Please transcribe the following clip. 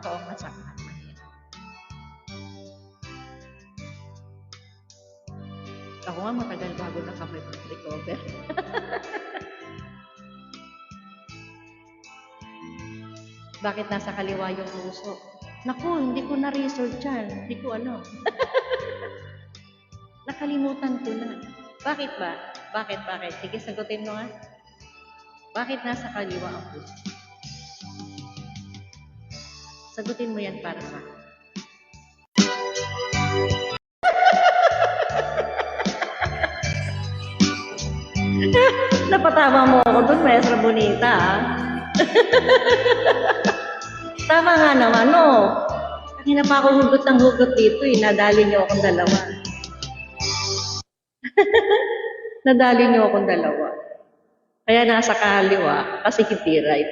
totoong masaktan. Ako nga matagal bago na kami mag-recover. Bakit nasa kaliwa yung puso? Naku, hindi ko na-research yan. Hindi ko alam. Nakalimutan ko na. Bakit ba? Bakit? Sige, sagutin mo nga. Bakit nasa kaliwa ang puso? Sagutin mo yan para sa akin. Napatama mo ako dun, Maestra Bonita. Tama nga naman, no? Kanina pa ako hugot ng hugot dito, eh. Nadali niyo akong dalawa. Nadali niyo akong dalawa. Kaya nasa kaliwa, kasi hindi right.